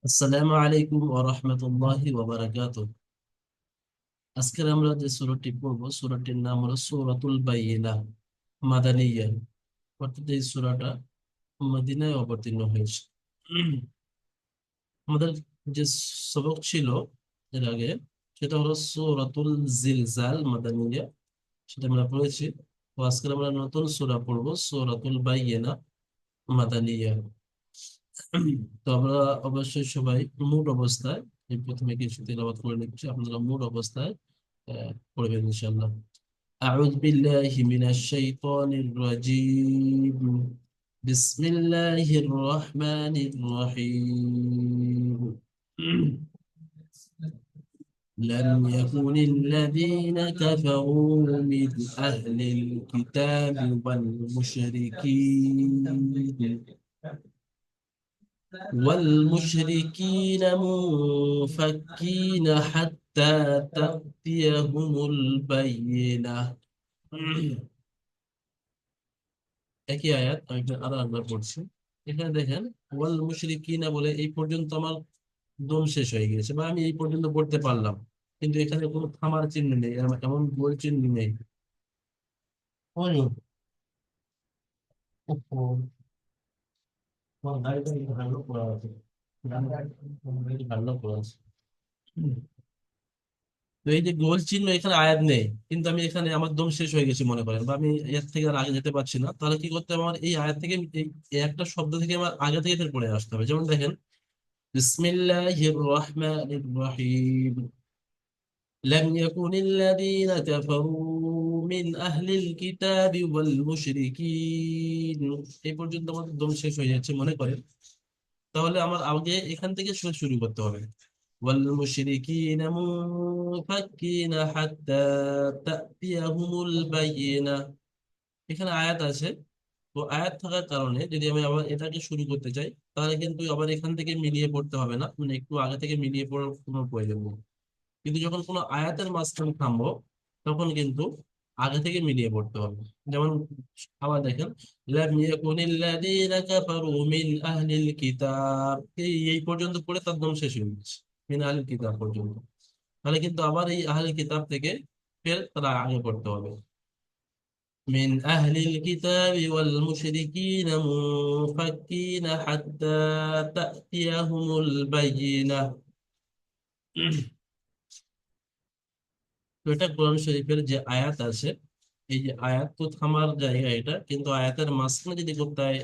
আসসালামু আলাইকুম ওয়া রাহমাতুল্লাহি ওয়া বারাকাতুহু। আজকে আমরা যে সূরাটি পড়ব সূরাটির নাম হলো সূরাতুল বাইয়িনা মাদানিয়া। অর্থাৎ এই সূরাটা মদিনায় অবতীর্ণ হয়েছে। উম, আমাদের যে সবক ছিল এর আগে, সেটা হলো সূরাতুল জিলজাল মাদানিয়া, সেটা আমরা পড়েছি। তো আজকে আমরা নতুন সূরা পড়ব সূরাতুল বাইয়িনা মাদানিয়া। তো আমরা অবশ্যই সবাই মুড অবস্থায় এই প্রথমে কিছু তেলাওয়াত করে নিচ্ছি, আপনারা মুড অবস্থায় পড়বেন ইনশাআল্লাহ। أعوذ بالله من الشيطان الرجيم. بسم الله الرحمن الرحيم. لم يكن الذين كفروا من أهل الكتاب والمشركين منفكين حتى تأتيهم البينة. একই আয়াত আমি এখানে আরো একবার পড়ছি। এখানে দেখেন ওয়াল মুশরিকিনা বলে এই পর্যন্ত আমার দম শেষ হয়ে গিয়েছে, বা আমি এই পর্যন্ত পড়তে পারলাম, কিন্তু এখানে কোনো থামার চিহ্ন নেই, এমন গোল চিহ্ন নেই। ওই, ওহো, আমার গাড়িটা একটু ভালো করা আছে, গাড়িটা একটু ভালো করা আছে। তো এই যে গোল চিহ্ন এখানে আয়াত নেই, কিন্তু আমি এখানে আমার দম শেষ হয়ে গেছে মনে করেন, বা আমি এর থেকে আর আগে যেতে পারছি না, তাহলে কি করতে হবে? আমার এই আয়াত থেকে এই একটা শব্দ থেকে আমার আগে থেকে ফের পড়ে আসতে হবে। যেমন দেখেন বিসমিল্লাহির রহমানির রহিম। لم يكن الذين كفروا من أهل الكتاب والمشركين এই পর্যন্ত আমাদের দম শেষ হয়ে যাচ্ছে মনে করেন, তাহলে আমার আগে এখান থেকে শুরু করতে হবে। والمشركين منفكين حتى تأتيهم البينة। এখানে আয়াত আছে, তো আয়াত থাকার কারণে যদি আমি আবার এটাকে শুরু করতে চাই, তাহলে কিন্তু আবার এখান থেকে মিলিয়ে পড়তে হবে না, মানে একটু আগে থেকে মিলিয়ে পড়ার কোনো প্রয়োজন নেই। কিন্তু যখন কোনো আয়াতের মাঝখানে থামবো, তখন কিন্তু আগে থেকে মিলিয়ে পড়তে হবে। যেমন আবার দেখেন লাম ইয়াকুনিল্লাযীনা কাফারু মিন আহলিল কিতাব, এই পর্যন্ত পড়ে তার দম শেষ হয়ে গেছে, মিন আহলিল কিতাব পর্যন্ত। তাহলে কিন্তু আবার এই আহলিল কিতাব থেকে ফের তারা আগে পড়তে হবে। মিন আহলিল কিতাবি ওয়াল মুশরিকিনা মুনফাক্কিনা হাত্তা তা'তিয়াহুমুল বায়িনাহ। তো এটা কোরআন শরীফের যে আয়াত আছে, এই যে আয়াত তো থামার জায়গা এটা, কিন্তু আয়াতের মাঝখানে যদি কোথায়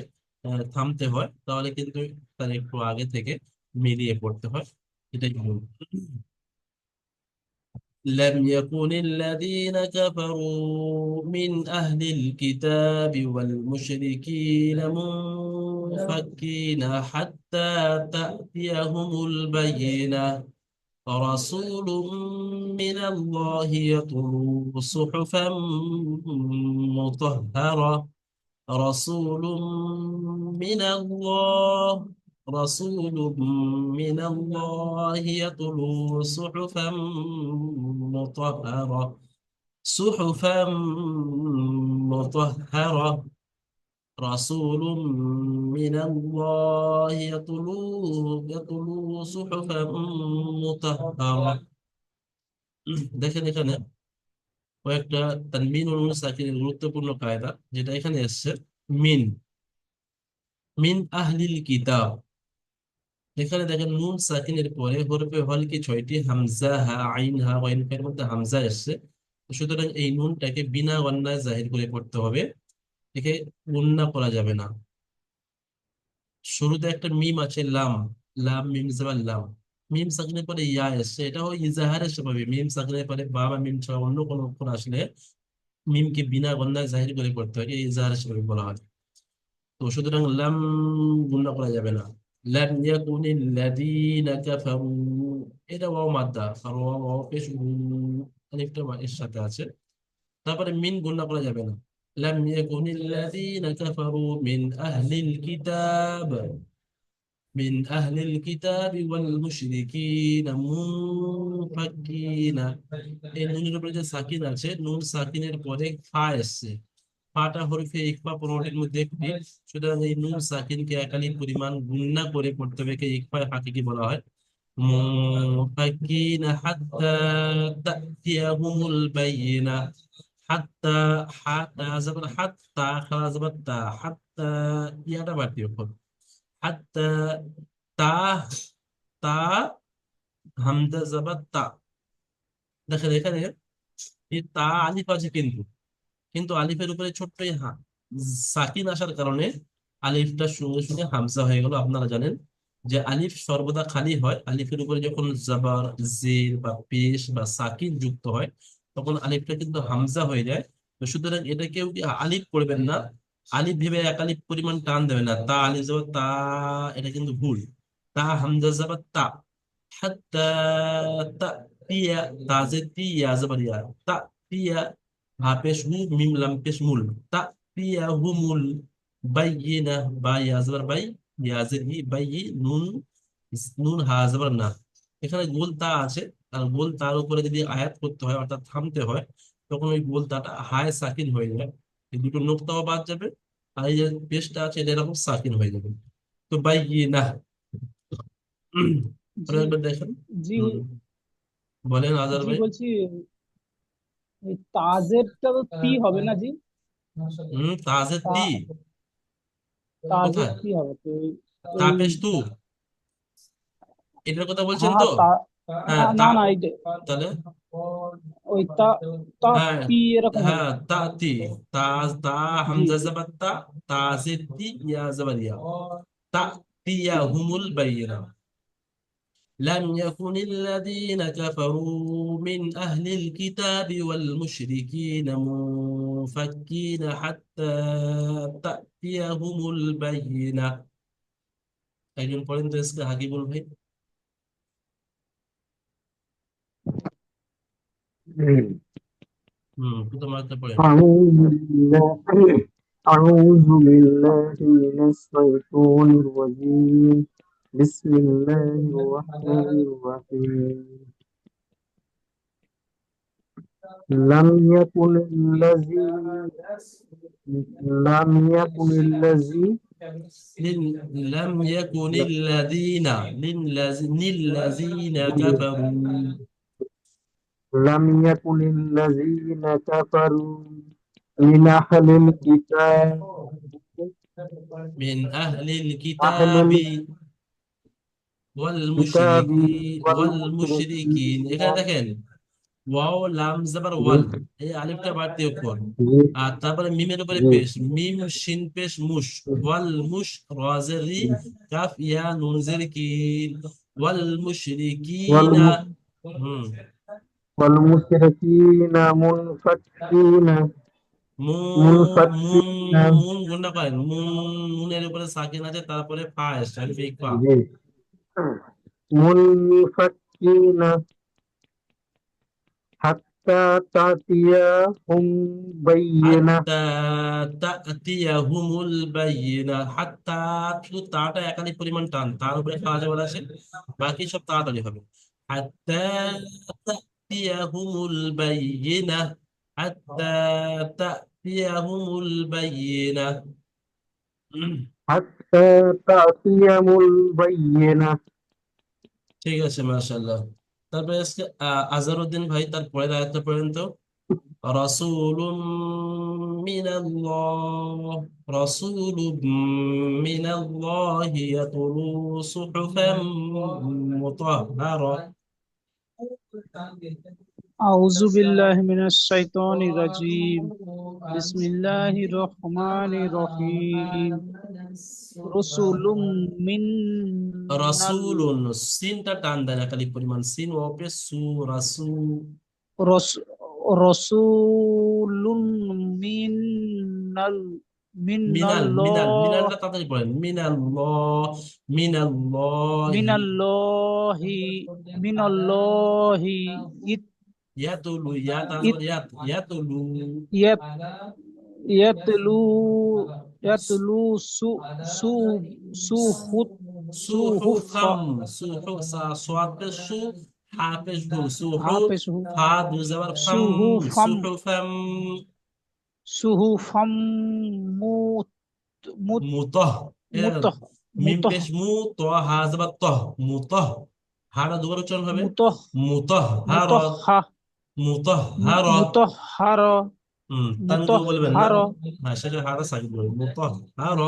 থামতে হয়, তাহলে কিন্তু তার একটু আগে থেকে মিলিয়ে পড়তে হয়। এটাই ভুল। لم يكن الذين كفروا من أهل الكتاب والمشركين منفكين حتى تأتيهم البينة. رسول من الله يتلو صحفا مطهرة. رسول من الله رسول من الله يتلو صحفا مطهرة. صحفا مطهرة. رسول من الله يتلو صحفا مطهرة. দেখেন এখানে কয়েকটা তানবিন ও নুন সাকিনের গুরুত্বপূর্ণ কায়দা যেটা এখানে এসেছে। মিন, মিন আহলিল কিতাব, এখানে দেখেন নুন সাকিনের পরে হরফে হলকি ছয়টি, হামজা, হা, আইন, হা, ওয়াইন, এর মধ্যে হামজা এসেছে। তো সুতরাং এই নুনটাকে বিনা গন্নায় জাহির করে পড়তে হবে, একে গুন্না করা যাবে না। শুরুতে একটা মিম আছে লাম, লাম মিম জাবার লাম, মিম সাকিনের পরে ইয়া এসছে, এটা হয় ইজাহারের স্বভাবে। মিম সাকিনের পরে বা বা মিম ছাড়া অন্য কোনো অক্ষর আসলে মিমকে বিনা গন্নায় জাহির করে পড়তে হয়, এই ইজাহারের স্বভাবে বলা হয়। তো সুতরাং লাম গুণনা করা যাবে না। লাম ইয়াকুনিল লাযীনা কাফারু, এটা ওয়াও মাদ্দা, আর ওয়াও ওয়াও পেশ আলিফটা এর সাথে আছে। তারপরে মিন গুণনা করা যাবে না। লাম ইয়াকুনিল লাযীনা কাফারু মিন আহলিল কিতাব, মিন আহলিল কিতাবি ওয়াল মুশরিকিনা মুনফাকিনা। এই নুনের উপরে যে সাকিন আছে, নুন সাকিনের পরে ফা এসছে, ফাটা হরফে ইকফা 15টির মধ্যে একটি। সুতরাং এই নুন সাকিনকে একালিক পরিমাণ গুণনা করে পড়তে হবে, একে ইকফা হাকিকি বলা হয়। মুফাক্কিন হাত্তা তাতিয়াহুমুল বাইয়িনা। হাত্তা, হাত্তা জবর হাত্তা, খারা জবর তা, হাত্তা ইয়াটা বাড়তি অক্ষর। হাত্তা, তা, তা, হামজা জবর তা। দেখেন এখানে এই তা আলিফ আছে, কিন্তু কিন্তু আলিফের উপরে ছোট্ট এই সাকিন আসার কারণে আলিফটার সঙ্গে সঙ্গে হামজা হয়ে গেল। আপনারা জানেন যে আলিফ সর্বদা খালি হয়, আলিফের উপরে যখন জাবার, জের বা পেশ বা সাকিন যুক্ত হয় তখন আলিফটা কিন্তু হামজা হয়ে যায়। তো সুতরাং এটা কেউ কি আলিফ পড়বেন না, আলিফ ভেবে এক আলিফ পরিমাণ টান দেবে না, তা আলিফ যাবে তা, এটা কিন্তু ভুল। তা হামজা যাবে তা। হাত্তা তাতিয়া, তা যে তিয়া যাবার ইয়া, তাতিয়া, হা পেশ হু, মিম লাম পেশ মুল, তাতিয়া হুমুল বাইয়িনা, বা ইয়া যাবার বাই, ইয়া জের ই, বাইয়ি, নুন, নুন হা যাবার না। এখানে গোল তা আছে, আর গোল তার উপরে যদি আয়াত করতে হয় অর্থাৎ থামতে হয়, তখন ওই গোল তাটা হায় সাকিন হয়ে যায়, এই দুটো নোক্তাও বাদ যাবে, আর এই যে পেশটা আছে এটা এরকম সাকিন হয়ে যাবে। তো বাইয়িনা। জি। একবার দেখেন। জি। হম, বলেন আজার জি ভাই। বলছি, এই তাজেরটা তো তি হবে না জি? তাজে তা, তি, তাজের কোথায়? তি হবে তো এই। তাপেশ তু, এটার কথা বলছেন হ্যাঁ তো? তা, হ্যাঁ হ্যাঁ তা, না না এই যে, তাহলে ওই তা, তা হ্যাঁ, তি এরকম হবে। হ্যাঁ তাতি, তাজ তা, জি হামজা জি। জাবাত তা, তাজে তি, ইয়া জাবারিয়া, তা, তিয়া হুমুল বাইয়িনা। لم يكن الذين كفروا من أهل الكتاب والمشركين منفكين حتى تأتيهم البينة। একজন পড়েন তো ইসকা হাকিবুল ভাই। প্রথম একটা পড়েন। أعوذ بالله أعوذ بالله من الشيطان الرجيم بسم الله الرحمن الرحيم لم يكن الذين لم يكن الذي لم يكن الذين، للذين كفروا، لم يكن الذين كفروا من أهل الكتاب من أهل الكتاب أهل الكتاب والمشركين এখানে দেখেন ওয়াও লাম জাবার ওয়াল, এই আলিফটা বাড়তি অক্ষর, আর তারপরে মিমের উপরে পেশ, মিম শিন পেশ মুশ, ওয়াল মুশ, রাজের রি, কাফ ইয়া নুন জের কি, ওয়াল মুশরিকিনা। হুম, والمشركين منفكين মুন, منفكين মুন গুণা করেন, মুনের উপরে সাকিন আছে, তারপরে ফা আসছে আলিফ ইকফা। منفكين حتى تأتيهم بينة হাত্তা তাতিয়াহুমুল বাইয়িনা। হাত্তা, শুধু তাটা একাধিক পরিমাণ টান, তার উপরে কাজ আবার আছে, বাকি সব তাড়াতাড়ি হবে। হাত্তা তাতিয়াহুমুল বাইয়িনা, হাত্তা তাতিয়াহুমুল বাইয়িনা। حتى تأتيهم البينة ঠিক আছে, মাশাআল্লাহ। তারপরে আজকে আজহারউদ্দিন ভাই তার পরের আয়াতটা পড়েন তো। রাসূলুম মিনাল্লাহ, রাসূলুম মিনাল্লাহি ইয়াতলু সুহুফাম মুতাহহারা। أعوذ بالله من الشيطان الرجيم بسم الله الرحمن الرحيم رسول من ال... রাসূলুন, সিনটা টান দেন একাধিক পরিমাণ, সিন ও পেশ সু, রাসূ, رس... رسول من ال... من মিনাল, الله মিনালটা তাড়াতাড়ি পড়েন, মিনাল্লাহ, من মিনাল্লাহি, الله من الله ইয়াতুলু, ইয়াত يت... আসবার ইয়াত, ইয়াতুলু, يت... يتلو يتلو سو سوخ سوخف সুহুফাম, সুহু সাদ পেশ সু, হা পেশ দু, সুহু, حافظ ফা দু যাবার ফাম, سوخم সুহুফাম। সুহুফাম মুত মুত মুতহ, মুত মিম মুত পেশ মু, ত হা জবর তহ, মুতহ, হাটা দুবার উচ্চারণ হবে, মুত মুতহহার, মুতহা মুতহহার। মুতহহার তানকেও বলবেন না, মুতহহার হ্যাঁ সেটা হারা সাকিব বলবেন, মুতহহার।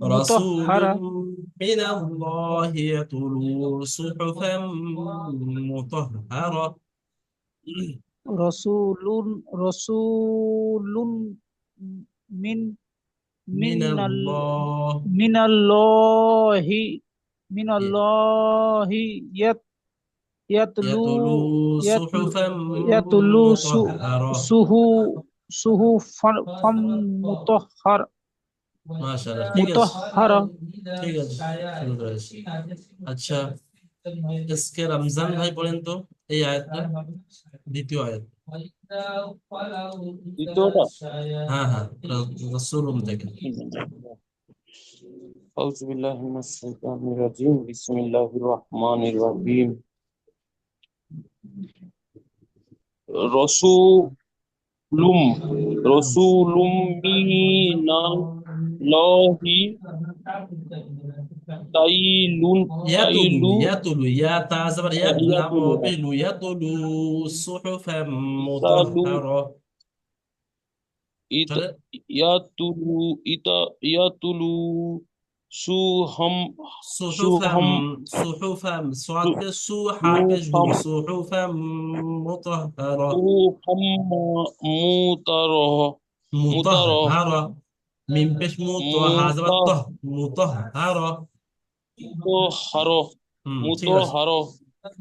মুতহহার রাসূলুম মিনাল্লাহি ইয়াতলু সুহুফাম মুতহহারা। রসুলুন রসুলুন মিন মিনাল মিনাল্লাহ মিনাল্লাহি মিনাল্লাহি ইয়াতলু ইয়াতলু ইয়াতলু সুহুফাম ইয়াতলু মুতহহারা। সুহু সুহু ফাম মুতহহার মাশাআল্লাহ, ঠিক আছে, মুতহহার ঠিক আছে, সুন্দর হয়েছে। আচ্ছা, এসকে রমজান ভাই বলেন তো এই আয়াতটা, দ্বিতীয় আয়াত। দ্বিতীয়টা হ্যাঁ হ্যাঁ, রাসূলুম থেকে। আউযু বিল্লাহি মিনাশ শাইতানির রাজিম বিসমিল্লাহির রহমানির রহিম রসূলুম রসূলুম মিনাল্লাহি তাইলুন ইয়াতুলু, তাইলু ইয়াতুলু, ইয়া তা জবর ইয়া, লাম ইয়াতুলু পেলু, ইয়াতুলু সুহুফাম তালু মুতাহহারা। ইত চলে, ইয়াতুলু ইয়াতুলু সুহাম সুহুফাম, সুহাম সুহুফাম, সাদ পে সু, হা পেশ দু, সুহাম সুহুফাম মুতাহহারা, সুহাম মুতারহ মুতারহ মুতাহহারা। মিম পেশ মু, তো হা জবর তহ, মুতাহহারা। মুতাহহারহ ঠিক আছে, মুতাহহারহ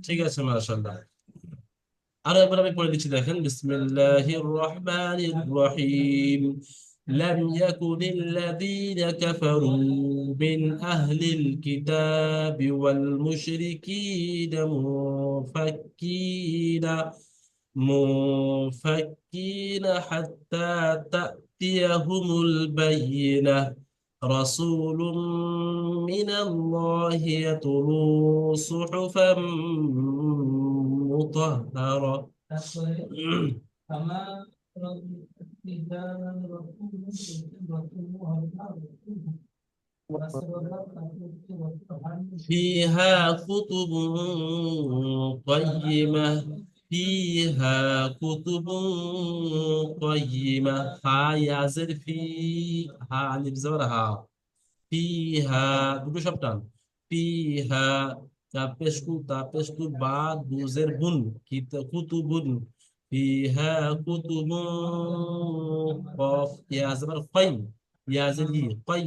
ঠিক আছে, মাশাআল্লাহ। আরো একবার আমি পড়ে দিচ্ছি, দেখেন, বিসমিল্লাহির রহমানির রহিম। لم يكن الذين كفروا من أهل الكتاب والمشركين منفكين حتى تأتيهم البينة. رسول من الله يتلو صحفا مطهرة. فيها كتب قيمة، فيها كتب قيمة. ها يازر في، ها ألف زبر ها، ফিহা দুটো সব টান, ফিহা তাপেশকু বা দুজের বুন, কুতুবুন, ফিহা কুতুবুন, কফ ইয়া জবর কই, ইয়া জের ই, কই,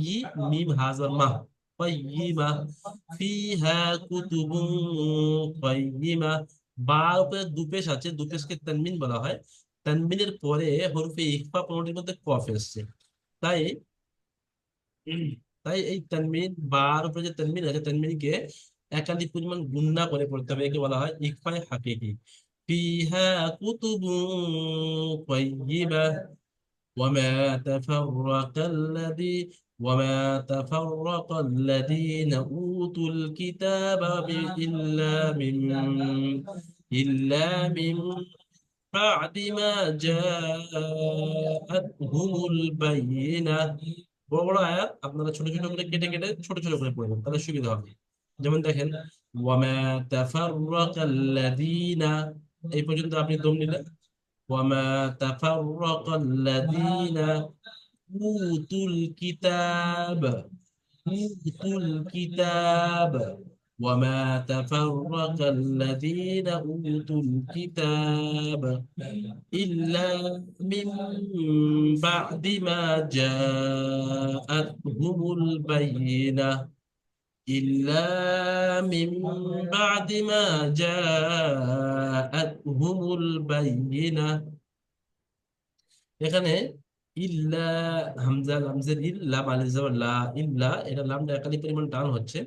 মিম হা জবর মা, কয়িমা। ফিহা কুতুবুন কয়িমা। বার উপরে দুপেশ আছে, দুপেশকে তানমিন বলা হয়। তানমিনের পরে হরফে ইখফা 15টির মধ্যে কফ এসছে, তাই তাই এই তানমিন, বার উপরে যে তানমিন আছে, তানমিনকে একাধিক পরিমাণ গুণনা করে পড়তে হবে, একে বলা হয় ইকফায়ে হাকিকি। ফিহা কুতুবুন কাইয়্যিমা ওয়ামা তাফাররাকাল্লাযী ওয়ামা তাফাররাকাল্লাযীনা উতুল কিতাবা ইল্লা মিন বা'দি মা জাআতহুমুল বায়িনা। বড় বড় আয়াত আপনারা ছোট ছোট করে কেটে কেটে ছোট ছোট করে পড়বেন, তাহলে সুবিধা হবে। যেমন দেখেন, ওয়ামা তাফাররাকাল্লাযীনা, এই পর্যন্ত আপনি দম নিলেন। ওয়ামা তাফাররাকাল্লাযীনা উতুল কিতাব, উতুল কিতাব, ওয়ামা তাফাররাকাল্লাযীনা উতুল কিতাব ইল্লা মিন বা'দি মা জাআতহুমুল বায়িনাহ, ইল্লা মিন বা'দি মা জাআতহুমুল বায়িনাহ। এখানে ইল্লা, হামজা লামজের ইল, লাম আলিফ জবর লা, ইল্লা, এটা লামটা একালি পরিমাণ টান হচ্ছে।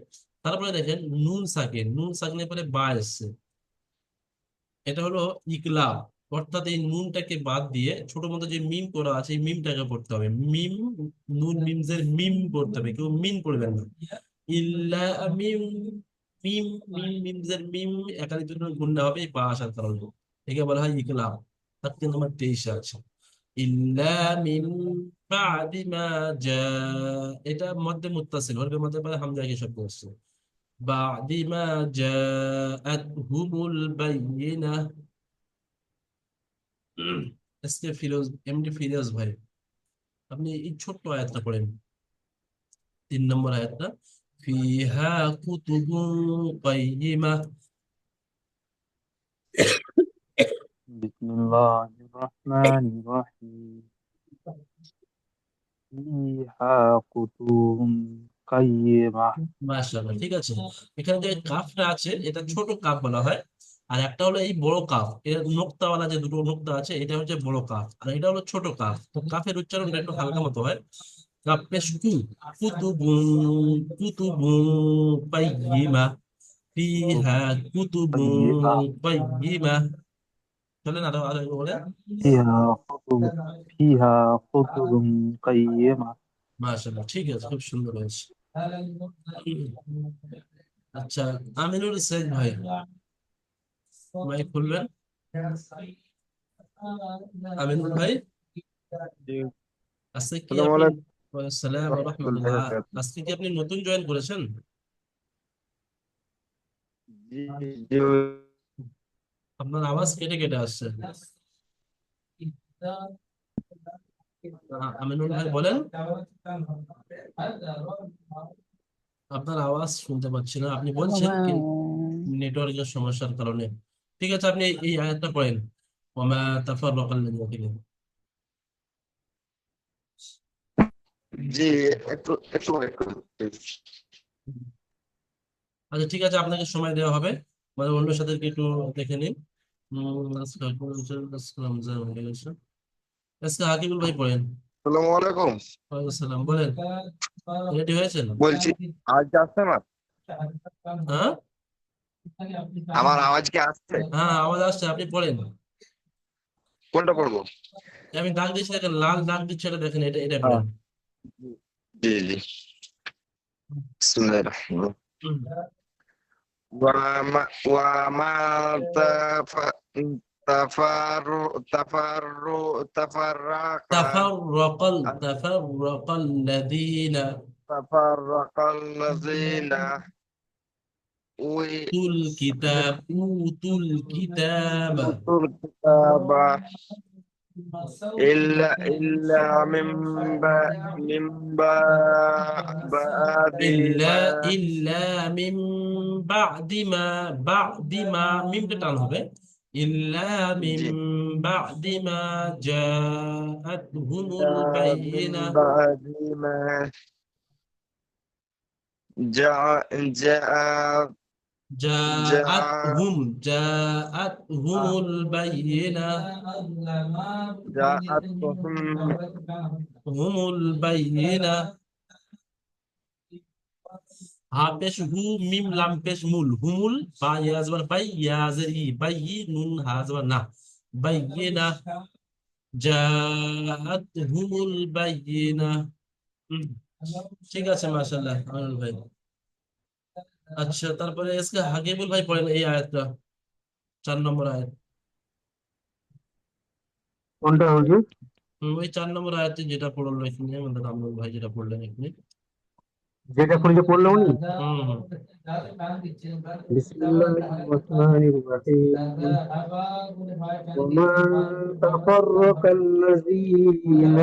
তারপরে দেখেন নুন সাকিন, নুন সাকিনের পরে বা এসছে, এটা হলো ইকলাব। অর্থাৎ এই নুনটাকে বাদ দিয়ে ছোট মতো যে মিম করা আছে, এই মিমটাকে পড়তে হবে। মিম, নুন মিমজের মিম পড়তে হবে, কেউ মিন পড়বেন না। ইল্লা মিম, মিম, মিমজের মিম একাধিক পরিমাণ গুণনা হবে এই বা আসার কারণে, একে বলা হয় ইকলাব। তার 3 নম্বর 23 আছে। ইল্লা মিন বাদি মা জা, এটা মধ্যে মুত্তাসিল, ওর মধ্যে পরে হামজা কি শব্দ আসছে। বাদি মা জাআতহুমুল বাইয়িনাহ। আজকে ফিরোজ, এমডি ফিরোজ ভাই, আপনি এই ছোট্ট আয়াতটা পড়েন, 3 নম্বর আয়াতটা, ফিহা কুতুবুন কাইয়িমাহ। بسم الله الرحمن الرحيم فيها كتب قيمة মাশাআল্লাহ, ঠিক আছে। এখানে যে কাফটা আছে এটা ছোট কাফ বলা হয়, আর একটা হলো এই বড় কাফ, এর নোক্তাওয়ালা যে দুটো নোক্তা আছে এটা হচ্ছে বড় কাফ, আর এটা হলো ছোট কাফ। তো কাফের উচ্চারণটা একটু হালকা মতো হয়। কাফ পেশ কু, কুতুবুন, কুতুবুন কাইয়িমা, كتب ফিহা কুতুবুন قيمة কাইয়িমা। চলেন আরো আরো বলে। فيها كتب فيها كتب قيمة মাশাআল্লাহ, ঠিক আছে, খুব সুন্দর হয়েছে। আচ্ছা, আমিনুল ইসলাম ভাই, মাইক খুলবেন। আমিনুল ভাই, জি, আজকে কি আসসালামু আপনি, আলাইকুম আসসালাম ওয়া রহমতুল্লাহি রাহমাতুল্লাহ, ওয়া বারাকাতুহু। আজকে কি আপনি নতুন জয়েন করেছেন? জি জি আপনার আওয়াজ কেটে কেটে আসছে। আমিনুল ভাই বলেন, আপনার আওয়াজ শুনতে পাচ্ছি না, আপনি বলছেন কি নেটওয়ার্কের সমস্যার কারণে। ঠিক আছে, আপনি এই আয়াতটা পড়েন, ওমা তাফাররাকাল্লাযীনা। জি একটু একটু wait করুন, please। আচ্ছা, ঠিক আছে, আপনাকে সময় দেওয়া হবে, মানে অন্য সাথে একটু দেখে নিন। আজকে হাকিবুল ভাই পড়েন। আসসালামু আলাইকুম। ওয়ালাইকুম আসসালাম, বলেন, রেডি হয়েছেন? বলছি আওয়াজ আসছে আমার? হ্যাঁ, আমার আওয়াজ কি আসছে? হ্যাঁ আওয়াজ আসছে, আপনি পড়েন। কোনটা পড়বো? আমি দাগ দিচ্ছি দেখেন, লাল দাগ দিচ্ছে, এটা দেখেন, এটা এটা হ্যাঁ পড়েন। জি জি বিসমিল্লাহির রহমানির রহিম। হুম। وما تفرق تفرق الذين تفرق الذين أوتوا الكتاب أوتوا الكتاب إلا بعد إلا ما إلا من بعد ما মিমটা টান হবে, إلا من جي بعد ما جاءتهم البينة من بعد ما جاء جاء جاءتهم البينة جاءتهم هم البينة। হা পেশ হু, মিম লাম পেশ মুল, হুমুল, বা ইয়া জবর বাই, ইয়া জের ই, বাই ই, নুন হা জবর না, বাইয়িনা, জাআতহুমুল বাইয়িনা। হুম, ঠিক আছে, মাশাআল্লাহ আমিনুল ভাই। আচ্ছা, তারপরে আজকে হাকিবুল ভাই পড়েন এই আয়াতটা, 4 নম্বর আয়াত। কোনটা হুজুর? ওই 4 নম্বর আয়াতে যেটা পড়লো এখানে আমাদের আমিনুল ভাই, যেটা পড়লেন এখানে। যেটা খুঁজে পড়লো উনি? হুম হুম। বিসমিল্লাহির রহমানির রহিম وما تفرق الذين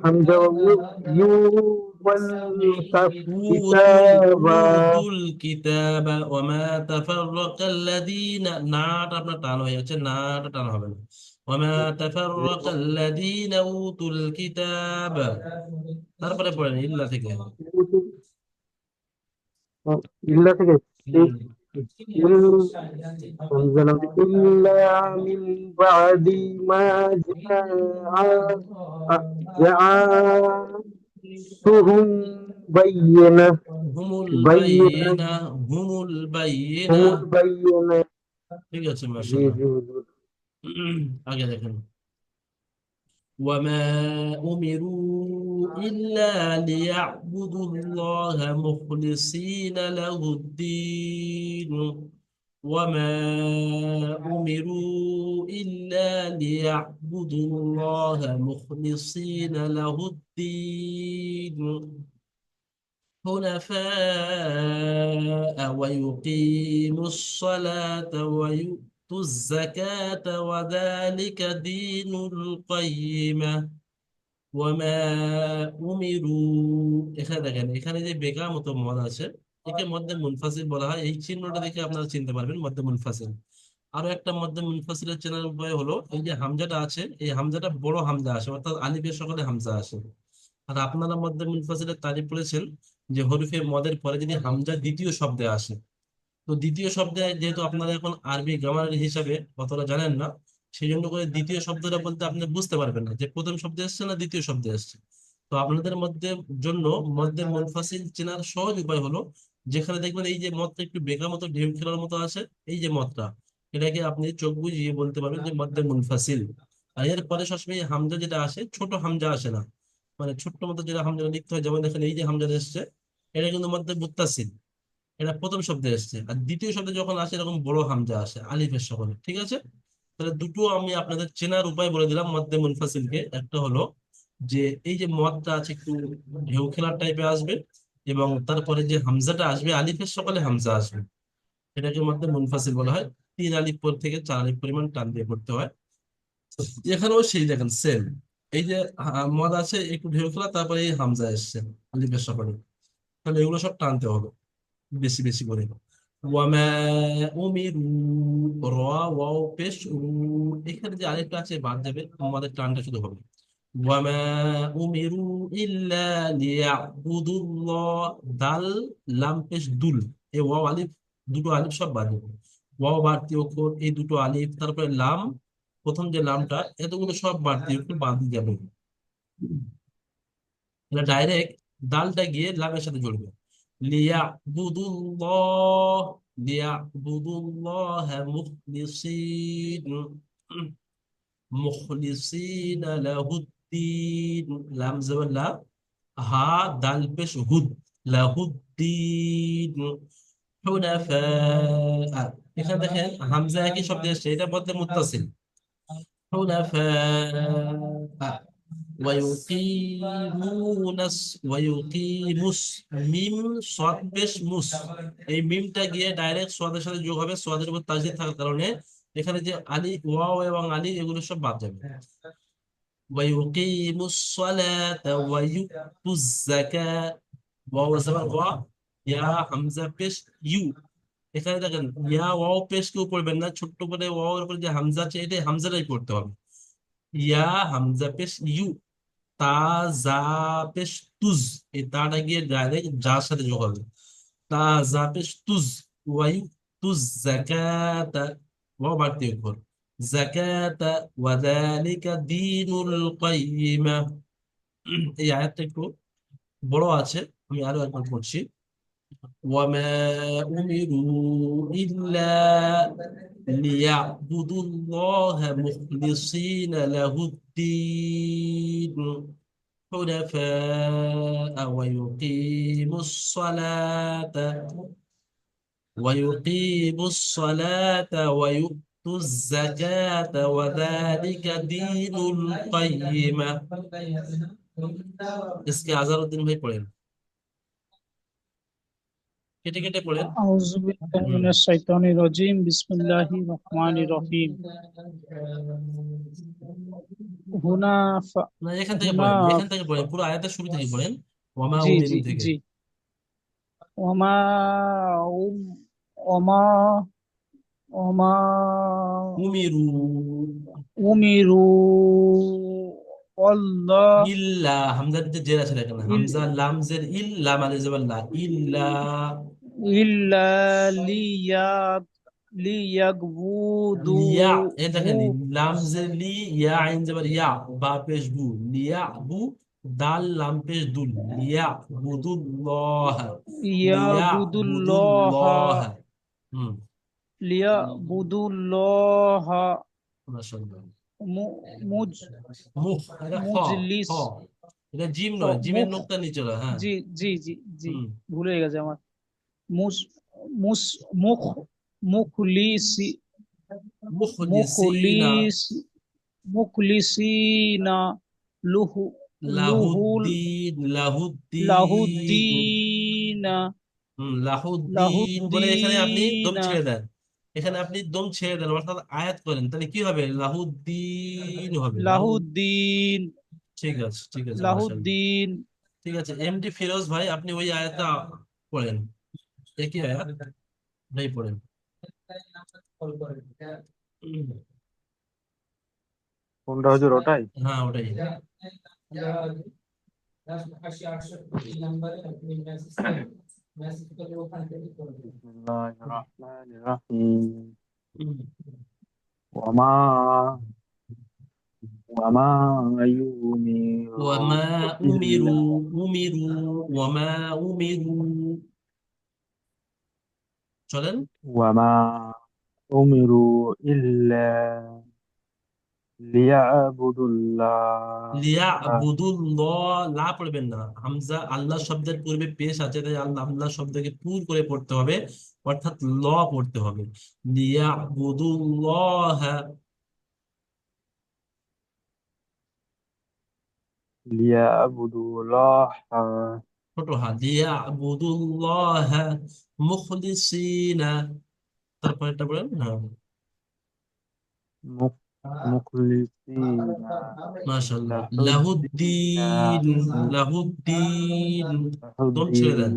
حمزة والكتاب উতুল কিতাবা ওয়ামা তাফাররাকাল্লাযীনা, নাটা আপনার টান হয়ে যাচ্ছে, নাটা টান হবে না। ওয়ামা তাফাররাকাল্লাযীনা উতুল কিতাবা, তারপরে পড়েন ইল্লা থেকে। إلا থেকে হুম। أنزل إلا من بعد ما جاءتهم بينة হুমুল بينة বাইয়িনা, হুমুল বাইয়িনা। هم البينة ঠিক আছে, জি মাশাআল্লাহ। জি হুজুর। আগে দেখেন, وما أمروا إلا ليعبدوا الله مخلصين له الدين وما أمروا إلا ليعبدوا الله مخلصين له الدين حنفاء ويقيموا الصلاة ويؤتوا الزكاة وذلك دين القيمة ওয়ামা উমিরু। এখানে দেখেন, এখানে যে বেকার মতো মদ আছে, একে মধ্যে মুনফাসিল বলা হয়। এই চিহ্নটা দেখে আপনারা চিনতে পারবেন মধ্যে মুনফাসিল। আরো একটা মধ্যে মুনফাসিলের চেনার উপায় হলো, এই যে হামজাটা আছে, এই হামজাটা বড় হামজা আসে, অর্থাৎ আলিফের সকলে হামজা আসে। আর আপনারা মধ্যে মুনফাসিলের তারিফ করেছেন যে হরফে মদের পরে যদি হামজা দ্বিতীয় শব্দে আসে। তো দ্বিতীয় শব্দে যেহেতু আপনারা এখন আরবি গ্রামার হিসাবে অতটা জানেন না, সেই জন্য করে দ্বিতীয় শব্দটা বলতে আপনি বুঝতে পারবেন না যে প্রথম শব্দে এসছে না দ্বিতীয় শব্দে এসছে। তো আপনাদের মধ্যে জন্য মধ্যে মুনফাসিল চেনার সহজ উপায় হলো, যেখানে দেখবেন এই যে মতটা একটু বেকার মতো ঢেউ খেলার মতো আছে, এই যে মতটা, এটাকে আপনি চোখ বুজিয়ে বলতে পারবেন যে মধ্যে মুনফাসিল। আর এর পরে সবসময় এই হামজা যেটা আসে, ছোট হামজা আসে না, মানে ছোট্ট মতো যেটা হামজা লিখতে হয়, যেমন দেখেন এই যে হামজা এসছে, এটা কিন্তু মধ্যে মুত্তাসিল, এটা প্রথম শব্দে এসছে। আর দ্বিতীয় শব্দে যখন আসে এরকম বড় হামজা আসে আলিফের সকলে, ঠিক আছে? তাহলে দুটো আমি আপনাদের চেনার উপায় বলে দিলাম মদ্দে মুনফাসিলকে। একটা হলো যে এই যে মদটা আছে একটু ঢেউ খেলার টাইপে আসবে, এবং তারপরে যে হামজাটা আসবে আলিফের সকলে হামজা আসবে, এটাকে মধ্যে মুনফাসিল বলা হয়। 3 আলিফ পর থেকে 4 আলিফ পরিমাণ টান দিয়ে পড়তে হয়। এখানেও সেই দেখেন সেম, এই যে মদ আছে একটু ঢেউ খেলা, তারপরে এই হামজা এসছে আলিফের সকলে, তাহলে এগুলো সব টানতে হবে বেশি বেশি করে। ওয়ামা উমিরু, র ওয়াও পেশ উ, এখানে যে আরেকটা আছে বাদ যাবে, আমাদের টানটা শুধু হবে। ওয়ামা উমিরু ইল্লা লিয়াবুদুল্লাহ, দাল লাম পেশ দুল, এই ওয়াও আলিফ, দুটো আলিফ সব বাদ যাবে। ওয়াও বাড়তি অক্ষর, এই দুটো আলিফ, তারপরে লাম, প্রথম যে লামটা, এতগুলো সব বাড়তি অক্ষর বাদ দিয়ে যাবে। এটা ডাইরেক্ট দালটা গিয়ে লামের সাথে জড়বে। লিয়াবুদুল্লাহ, লিয়াবুদুল্লাহ মুখলিসিন, মুখলিসিন লাহুদ্দিন, লাম জবর লা, হা দাল পেশ হুদ, লাহুদ্দিন হুনাফা। এখানে দেখেন হামজা একই শব্দ এসছে, এটা বলতে মুত্তাসিল। হুনাফা ওয়ায়ুকিমুস, মিম সদ পেশ মুস, এই মিমটা গিয়ে ডাইরেক্ট সোয়াদের সাথে যোগ হবে, সোয়াদের উপর তাসদীদ থাকার কারণে এখানে যে আলি, ওয়াও এবং আলি, এগুলো সব বাদ যাবে। ওয়ায়ুকিমুস সালাতা ওয়ায়ুতুজ যাকাত, ওয়াও জবর ওয়া, ইয়া হামজা পেশ ইউ। এখানে দেখেন ইয়া ওয়াও পেশ কেউ পড়বেন না, ছোট্ট করে ওয়াও এর উপর যে হামজা আছে, এটা হামজাটাই পড়তে হবে। ইয়া হামজা পেশ ইউ, তা জা পেশ তুজ, এই তাটা গিয়ে ডাইরেক্ট যার সাথে যোগ হবে। তা জা পেশ তুজ, ওয়াই তুজ জাকাতা, ওয়াও বাড়তি অক্ষর, জাকাতা ওয়াযালিকা দীনুল কাইয়্যিমা। এই আয়াতটা একটু বড় আছে, আমি আরো একবার পড়ছি। ওয়ামা উমিরু ইল্লা লিয়াবুদুল্লাহা মুখলিসিনা লাহুদ্দিন حنفاء ويقيموا الصلاة ويؤتوا الزكاة وذلك دين القيمة। इसके আজারউদ্দিন ভাই পড়েন, কেটে কেটে পড়েন। আউযু বিল্লাহি হুম। মিনাশ শাইতানির রাজিম, বিসমিল্লাহির রহমানির রহিম। হুনাফা, না, এখান থেকে হুনা পড়েন, এখান থেকে পড়েন, পুরো আয়াতের শুরু থেকে পড়েন, ওয়ামা জি উমিরু জি থেকে। জি। ওমা উম ওমা ওমা উমিরু উমিরু আল্লাহ ইল্লা, হামজার যে জের আছে দেখেন, ইল হামজা লাম জের ইল, লাম আলিফ জবর লা, ইল্লা। ইল্লা লিয়াকবুদু লিয়া, এ বু দেখেন লাম জের লি, ইয়া আইন জবর ইয়া, বা পেশ বু, লিয়া বু, দাল লাম পেশ দুল, লিয়া বুদুল্লাহ, লিয়া ইয়াবুদুল্লাহ বুদুল্লাহ। হুম, লিয়াবুদুল্লাহ মাশাআল্লাহ। মু- মুজ মুখ, এটা খ, খ, মুজলিস এটা জিম নয়, জিমের মুখ নোকতা নিচে নয়, হ্যাঁ। জি জি জি জি, হুম। ভুলে গেছে আমার। মুস মুস মুখ মুখলিসি মুখলিসিনা মুখলিস মুখলিসিনা লুহু লুহুল লাহুদ্দিন লাহুদ্দিনা লাহুদ্দিন বলে এখানে আপনি দম লাহুদ্দিনা ছেড়ে দেন। এখানে আপনি দম ছেড়ে দেন অর্থাৎ আয়াত করেন, তাহলে কি হবে? লাহুদ্দিন হবে। লাহুদ্দিন ঠিক আছে, ঠিক আছে, মাশাআল্লাহ। লাহুদ্দিন। ঠিক আছে, এমডি ফিরোজ ভাই, আপনি ওই আয়াতটা পড়েন, একই আয়াত ভাই পড়েন। উম, কোনটা হুজুর ওটাই? হ্যাঁ ওটাই। বিসমিল্লাহির রহমানির রহিম। উম, ওয়ামা ওয়ামা ইউমিরু ওয়ামা ইল্লা উমিরু ওয়ামা উমিরু, চলেন। ওয়ামা উমিরু ইল্লা লিয়াবুদুল্লাহ লিয়াবুদুল্লাহ, লা পড়বেন না, হামজা আল্লাহ শব্দের পূর্বে পেশ আছে, তাই আল্লাহ আল্লাহ শব্দকে পুর করে পড়তে হবে, অর্থাৎ ল পড়তে হবে। লিয়াবুদুল্লাহ, লিয়াবুদুল্লাহ ছোট হা, লিয়াবুদুল্লাহ মুখলিসিনা, তারপরটা বলেন না। মুখ- মুখলিসিনা মাশাআল্লাহ, লাহুদ্দিনা লাহুদ্দিন, লাহুদ্দিন, দম ছেড়ে দেন।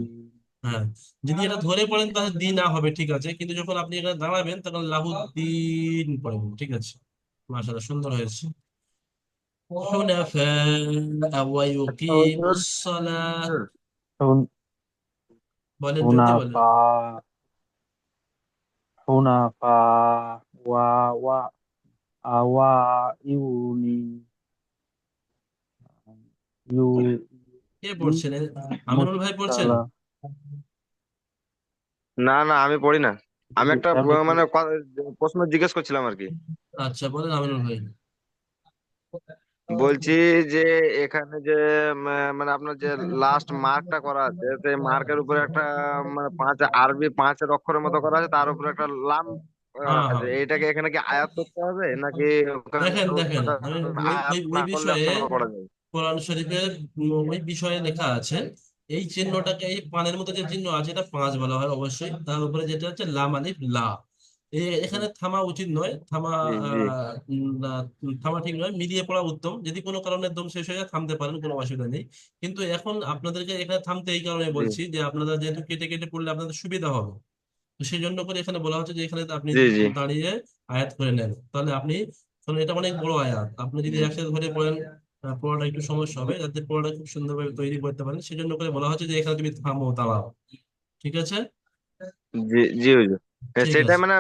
হ্যাঁ, যদি এটা ধরে পড়েন তাহলে দিনা হবে, ঠিক আছে, কিন্তু যখন আপনি এটা দাঁড়াবেন তখন লাহুদ্দিন পড়বেন, ঠিক আছে। মাশাআল্লাহ, সুন্দর হয়েছে। হুনাফা ওয়া ইউকিমুস সালাহ, বলেন জলদি বলেন। হুনাফা হুনাফা ওয়া ওয়া আওয়া ইউনি ইউ কে পড়ছেন? আমিনুল ভাই পড়ছেন? মুসালা। না না, আমি পড়ি না। আমি একটা আমি কি মানে প্রশ্ন জিজ্ঞেস করছিলাম আর কি। আচ্ছা বলেন আমিনুল ভাই। বলছি যে এখানে যে মানে আপনার যে লাস্ট মার্কটা করা আছে, সেই মার্কের উপরে একটা মানে পাঁচ আরবি পাঁচের অক্ষরের মতো করা আছে, তার উপরে একটা লাম হ্যাঁ রাখা আছে। হ্যাঁ, এইটাকে এখানে কি আয়াত করতে হবে নাকি ওখানে দেখেন দেখেন, ওটা আমি ওই আয়াত ওই না ওই করলে বিষয়ে একশো পড়া যাবে? কোরআন শরীফের ওই বিষয়ে লেখা আছে, এই চিহ্নটাকে, এই পানের মতো যে চিহ্ন আছে এটা পাঁচ বলা হয় অবশ্যই, তার উপরে যেটা হচ্ছে লাম আলিফ লা। এখানে থামা উচিত নয়, জি জি থামা ঠিক নয়, মিলিয়ে পড়া উত্তম। যদি কোনো কারণে দম শেষ হয়ে যায় থামতে পারেন, কোনো অসুবিধা নেই। কিন্তু এখন আপনাদেরকে এখানে থামতে এই কারণে জি বলছি যে আপনারা যেহেতু কেটে কেটে পড়লে আপনাদের সুবিধা হবে, তো সেই জন্য করে এখানে বলা হচ্ছে যে এখানে আপনি জি জি দাঁড়িয়ে আয়াত করে নেন, তাহলে আপনি, কারণ এটা অনেক বড় আয়াত, আপনি যদি একসাথে ধরে পড়েন পড়াটা একটু সমস্যা হবে, যাতে পড়াটা খুব সুন্দরভাবে তৈরি করতে পারেন সেই জন্য করে বলা হচ্ছে যে এখানে তুমি থামো, দাঁড়াও, ঠিক আছে। জি জি হুজুর। ঠিক সেটাই আছে। মানে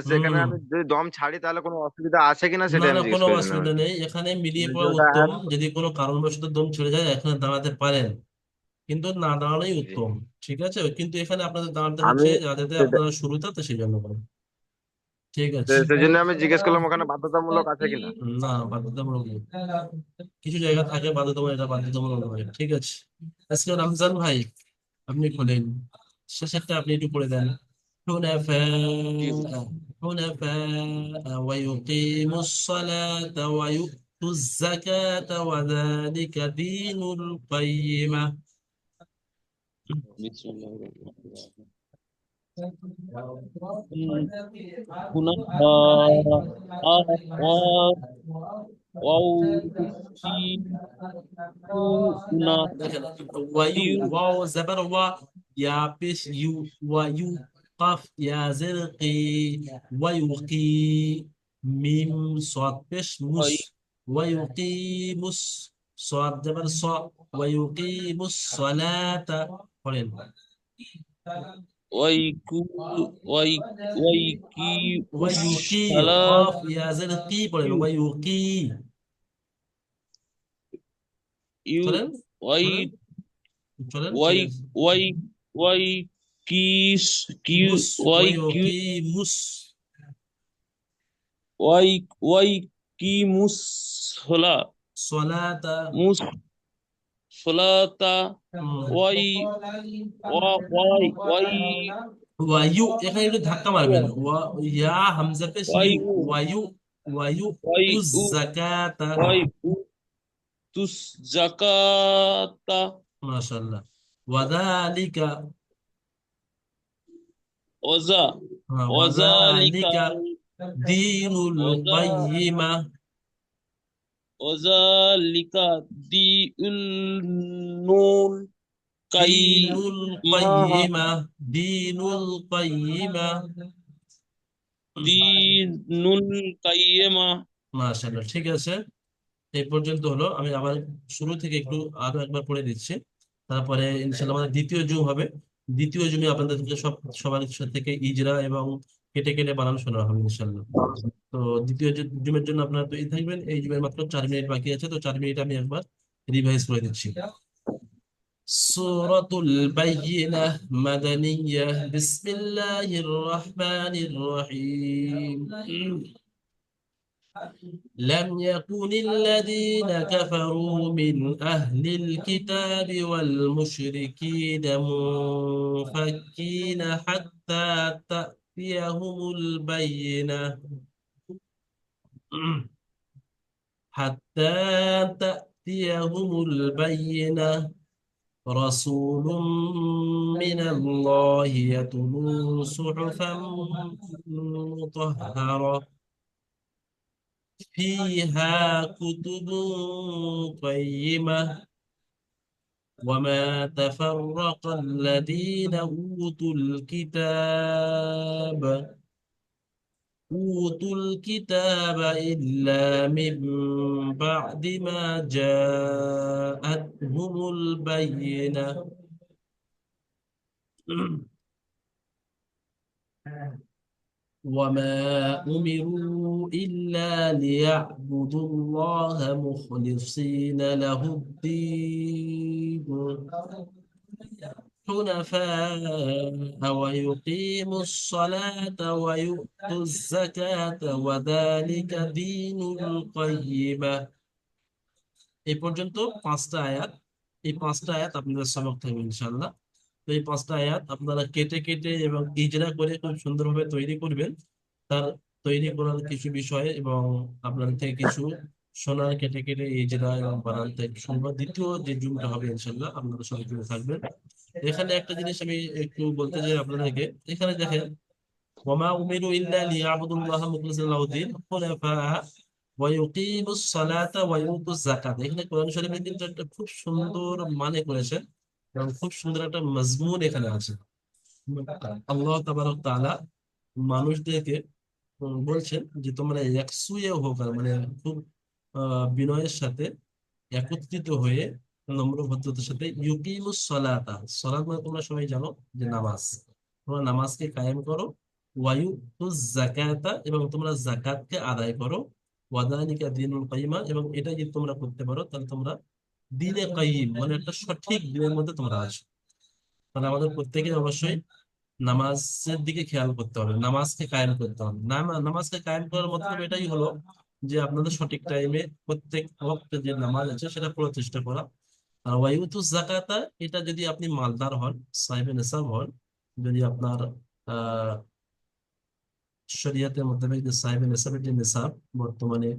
সেখানে হুম, আমি যদি দম ছাড়ি তাহলে কোনো অসুবিধা আছে কিনা না সেটাই না, আমি জিজ্ঞেস কোনো করেছিলাম আর অসুবিধা কি। নেই, এখানে মিলিয়ে মানে যে পড়া ওটা উত্তম, যদি কোনো কারণবশত দম ছেড়ে যায় এখানে দাঁড়াতে পারেন, কিন্তু না দাঁড়ানোই জি উত্তম, ঠিক আছে, কিন্তু এখানে আপনাদের দাঁড়াতে আমি হচ্ছে যাতে সেটা আপনারা শুরুতে, তো সেই জন্য করেন, ঠিক আছে। সেই জন্য আমি জিজ্ঞেস করলাম ওখানে বাধ্যতামূলক আছে কিনা। না, বাধ্যতামূলক নেই। কিছু জায়গা থাকে বাধ্যতামূলক, এটা বাধ্যতামূলক নয়, ঠিক আছে। আজকে রমজান ভাই, আপনি খোলেন, শেষেরটা আপনি একটু পড়ে দেন। জি حنفاء حنفاء ويقيموا الصلاة ويؤتوا الزكاة وذلك دين القيمة. বিসমিল্লাহির রহমানির রহিম। হুনাফা ওয়াউনা দেখেন, ওয়াও জবর ওয়া, ইয়া পেশ ইউ, ওয়া ইউ, কাফ ইয়া জিরকি, ওয়া ইউকি, মিম সাদ পেশ মুস, ওয়া ইউকিমুস, সাদ জবর সা, ওয়া ইউকিমুস সালাতা, পড়েন। ওয়াইকু ওয়াই ওয়াইকি ওয়া ইউকি, উসসালাত কাফ ইয়া জিরকি, পড়েন ওয়া ইউকি, ইউ চলেন, ওয়াই চলেন, চলেন, ঠিক ওয়াই আছে। ওয়াই ওয়াই কিস কিউ মুস, ওয়া ওয়াই কিউ ইউকিমুস, ওয়াই ওয়াই কি মুসলা সালাতা, মুসলাতা ওয়াই ওয়াই ওয়াই ওয়ায়ু, এখানে একটু ধাক্কা মারবেন, ইয়া হামজা পেশ ইউ, ওয়াইউ ওয়ায়ু, ওয়ায়ু তুজ ওয়াইউ জাকাতা। ওয়াইউ তুস জাকাতা মাশাআল্লাহ। ওয়াদালিকা, ওজা হ্যাঁ, ওজালিকা ওয়াদালিকা দীনুল ওজা কাইয়িমা, ওজালিকা দিউল নুল দীনুল কাইমা কাইয়িমা, দীনুল কাইয়িমা। দিনুল কাইয়িমা। মাশাআল্লাহ, ঠিক আছে। এই পর্যন্ত হলো। আমি আবার শুরু থেকে একটু আরো একবার পড়ে দিচ্ছি, তারপরে ইনশাল্লাহ আমাদের দ্বিতীয় জুম হবে। দ্বিতীয় জুমে আপনাদের থেকে সবার থেকে ইজরা এবং কেটে কেটে বানানো শোনা হবে ইনশাল্লাহ। তো দ্বিতীয় জুমের জন্য আপনারা তৈরি থাকবেন। এই জুমের মাত্র 4 মিনিট বাকি আছে, তো 4 মিনিট আমি একবার রিভাইজ করে দিচ্ছি। সূরাতুল বাইয়িনাহ মাদানিয়াহ, বিসমিল্লাহির রহমানির রহিম। لم يكن الذين كفروا من أهل الكتاب والمشركين منفكين حتى تأتيهم البينة، حتى تأتيهم البينة، رسول من الله يتلو صحفا مطهرة فيها كتب قيمة، وما تفرق الذين أوتوا الكتاب إلا من بعد ما جاءتهم البينة. وما أمروا إلا ليعبدوا الله مخلصين له الدين حنفاء ويقيموا الصلاة ويؤتوا الزكاة وذلك دين القيمة। এই পর্যন্ত 5টা আয়াত। এই 5টা আয়াত আপনাদের সবক থাকবে ইনশাআল্লাহ। তো এই 5টা আয়াত আপনারা কেটে কেটে এবং ইজরা করে খুব সুন্দরভাবে তৈরি করবেন। তার তৈরি করার কিছু বিষয় এবং আপনাদের থেকে কিছু শোনার কেটে কেটে ইজরা এবং বানান থেকে শুনবো। দ্বিতীয় যে জুমটা হবে ইনশাআল্লাহ, আপনারা সবাই জুড়ে থাকবেন। এখানে একটা জিনিস আমি একটু বলতে চাই আপনাদেরকে। এখানে দেখেন, ওয়ামা উমিরু ইল্লা লিয়াবুদুল্লাহ মুখলিসিনা লাহুদ্দিন হুনাফা ওয়া ইউকিমুস সালাতা ওয়া ইউতুজ যাকাত। এখানে কোরআন শরীফে কিন্তু একটা খুব সুন্দর মানে করেছেন এবং খুব সুন্দর একটা মজমুন এখানে আছে। আল্লাহ তাবারক তাআলা মানুষদেরকে বলছেন যে তোমরা একসুয়ে হোক, মানে খুব বিনয়ের সাথে একত্রিত হয়ে নম্র ভদ্রতার সাথে ইউকিমুস সালাতা, সালাত মানে তোমরা সবাই জানো যে নামাজ, তোমরা নামাজকে কায়েম করো। ওয়ায়ুতুজ যাকাতা, এবং তোমরা যাকাতকে আদায় করো। ওয়াদালিকা দীনুল কাইয়িমা, এবং এটা যদি তোমরা করতে পারো তাহলে তোমরা দ্বীনে কাইয়িম মানে একটা সঠিক দিনের মধ্যে তোমরা আছো। তাহলে আমাদের প্রত্যেকে অবশ্যই নামাজের দিকে খেয়াল করতে হবে, নামাজকে কায়েম করতে হবে। নামাজকে কায়েম করার মতলব এটাই হলো যে আপনাদের সঠিক টাইমে প্রত্যেক ওয়াক্তে যে নামাজ আছে সেটা পড়ার চেষ্টা করা। আর ওয়ায়ুতু যাকাতা, এটা যদি আপনি মালদার হন, সাহেবে নেশাব হন, যদি আপনার আহ শরিয়াতের মোতাবেক যে সাহেবে নেশাবের যে নেশাব বর্তমানে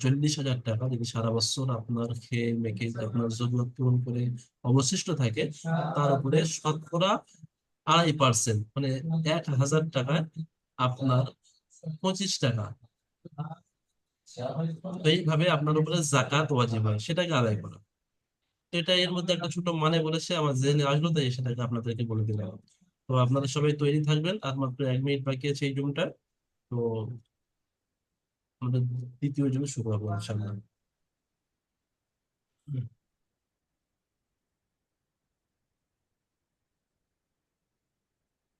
40,000 টাকা, যদি সারা বছর আপনার খেয়ে মেখে আপনার জরুরত পূরণ করে অবশিষ্ট থাকে, তার উপরে শতকরা 2.5% মানে 1,000 টাকায় আপনার 25 টাকা, তো এইভাবে আপনার উপরে জাকাত ওয়াজিব হয়, সেটাকে আদায় করা। তো এটা এর মধ্যে একটা ছোট মানে বলেছে আমার জেনে আসলো, তাই সেটাকে আপনাদেরকে বলে দিলাম। তো আপনারা সবাই তৈরি থাকবেন, আর মাত্র 1 মিনিট বাকি আছে এই জুমটা। তো আমাদের দ্বিতীয় জুম শুরু হবে ইনশাআল্লাহ।